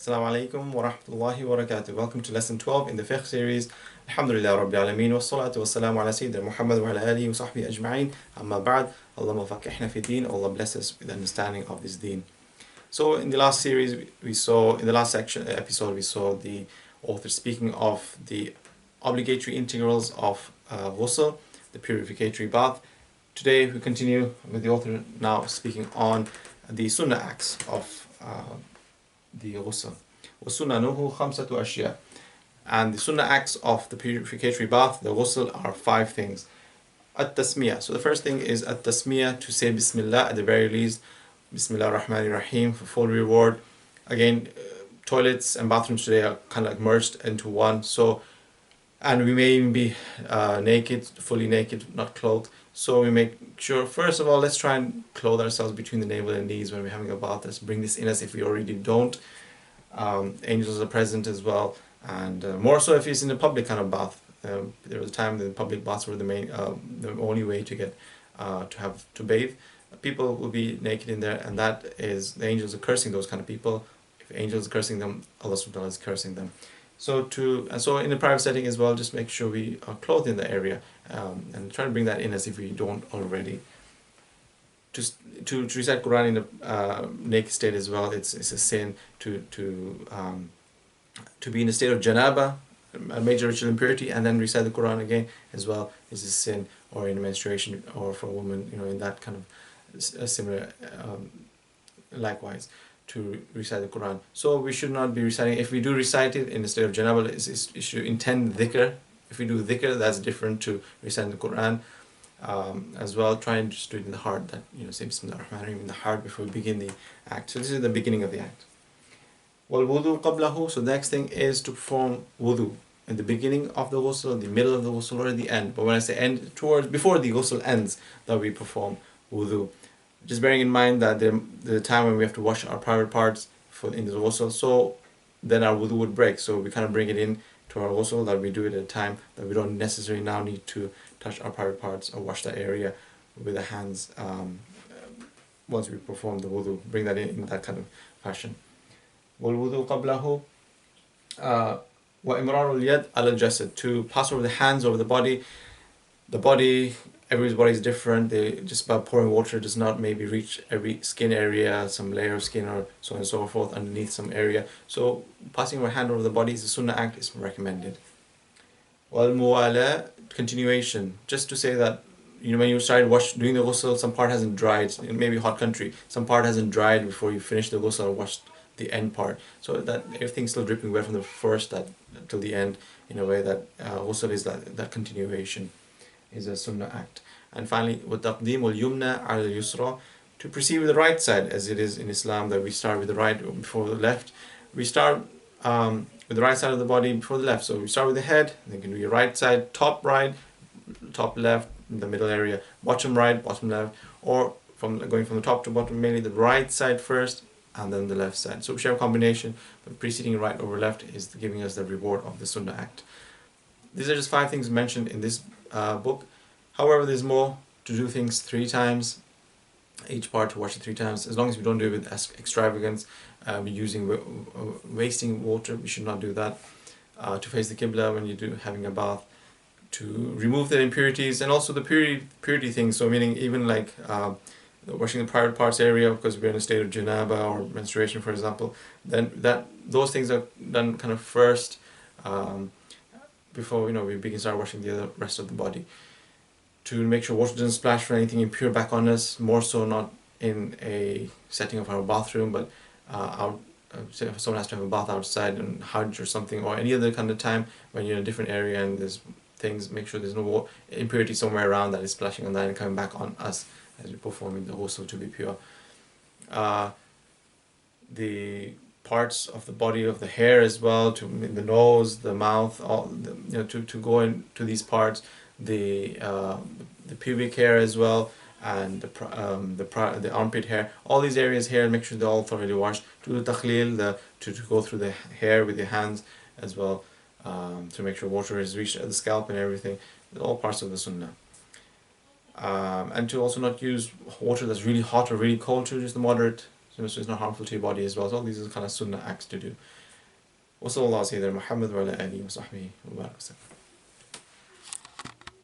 Assalamu alaikum wa rahmatullahi wa barakatuh. Welcome to lesson 12 in the Fiqh series. Alhamdulillah Rabbil Alameen wa salatu wa salamu ala Sayyidina Muhammad wa ala alihi wa sahbihi ajma'in. Amma ba'd. Allahumma faqihna fi deen. Allah bless us with understanding of this deen. So in the last series in the last episode we saw the author speaking of the obligatory integrals of Ghusl, the purificatory bath. Today we continue with the author now speaking on the Sunnah acts of the Ghusl. وَسُنَّنُهُ خَمْسَةُ أَشْيَاء. And the Sunnah acts of the purificatory bath, the Ghusl, are 5 things. At-tasmiyah. So the first thing is at-tasmiyah, to say Bismillah at the very least. Bismillah ar-Rahman ar-Rahim for full reward. Again, toilets and bathrooms today are kind of like merged into one. So, and we may even be naked, fully naked, not clothed. So we make sure, first of all, let's try and clothe ourselves between the navel and knees when we're having a bath. Let's bring this in us if we already don't. Angels are present as well, and more so if it's in a public kind of bath. There was a time that public baths were the only way to get to bathe. People will be naked in there, and that is, the angels are cursing those kind of people. If angels are cursing them, Allah subhanahu wa ta'ala is cursing them. So in a private setting as well, just make sure we are clothed in the area, and try to bring that in as if we don't already. To recite Quran in a naked state as well, it's a sin to be in a state of janaba, a major ritual impurity, and then recite the Quran again as well is a sin, or in menstruation, or for a woman, in that kind of similar, likewise, to recite the Quran. So we should not be reciting, if we do recite it in a state of janaba, it should intend dhikr. If we do dhikr, that's different to reciting the Quran. As well, try and just do it in the heart, that say Bismillah ar-Rahman ar-Rahim in the heart before we begin the act. So this is the beginning of the act. وَالْوُضُوء قَبْلَهُ. So the next thing is to perform wudu in the beginning of the ghusl, the middle of the ghusl, or at the end. But when I say end, before the ghusl ends, that we perform wudu. Just bearing in mind that the time when we have to wash our private parts in the ghusl, so then our wudu would break. So we kind of bring it in to our ghusl, that we do it at a time that we don't necessarily now need to touch our private parts or wash that area with the hands once we perform the wudu. Bring that in that kind of fashion. وَالْوُضُوء قَبْلَهُ وَإِمْرَارُ الْيَدْ عَلَى الْجَسَدِ. To pass over the hands over the body. The body, everybody's body is different. Just by pouring water does not maybe reach every skin area, some layer of skin or so on and so forth underneath some area. So passing our hand over the body is a sunnah act, is recommended. وَالْمُوَالَى, continuation. Just to say that when you started doing the ghusl, some part hasn't dried. In maybe hot country, some part hasn't dried before you finish the ghusl or washed the end part. So that everything's still dripping wet from the first till the end, in a way that ghusl is that continuation is a sunnah act. And finally, وَتَقْدِيمُ الْيُمْنَى عَلَى الْيُسْرَى, to proceed with the right side, as it is in Islam that we start with the right before the left. We start with the right side of the body before the left. So we start with the head, then you can do your right side, top right, top left, the middle area, bottom right, bottom left, or going from the top to bottom, mainly the right side first and then the left side. So whichever combination, but preceding right over left is giving us the reward of the sunnah act. These are just 5 things mentioned in this book. However, there's more: to do things 3 times, each part to wash it 3 times, as long as we don't do it with extravagance, wasting water, we should not do that. To face the Qibla when you're having a bath, to remove the impurities, and also the purity things, so meaning even like washing the private parts area because we're in a state of janaba or menstruation, for example, then those things are done kind of first before we start washing the rest of the body, to make sure water doesn't splash for anything impure back on us, more so not in a setting of our bathroom, but say if someone has to have a bath outside and Hajj or something, or any other kind of time when you're in a different area and there's things, make sure there's no impurity somewhere around that is splashing on that and coming back on us as we're performing the ghusl to be pure. The parts of the body, of the hair as well, to the nose, the mouth, to go into these parts, the pubic hair as well, and the armpit hair, all these areas here, make sure they're all thoroughly washed. To the takhleel, to go through the hair with your hands as well, to make sure water is reached at the scalp and everything. All parts of the sunnah. And to also not use water that's really hot or really cold, to just the moderate so it's not harmful to your body as well. So all these are kind of sunnah acts to do. وصلى الله سيدنا محمد وعلى آله وصحبه وبارك وسلم.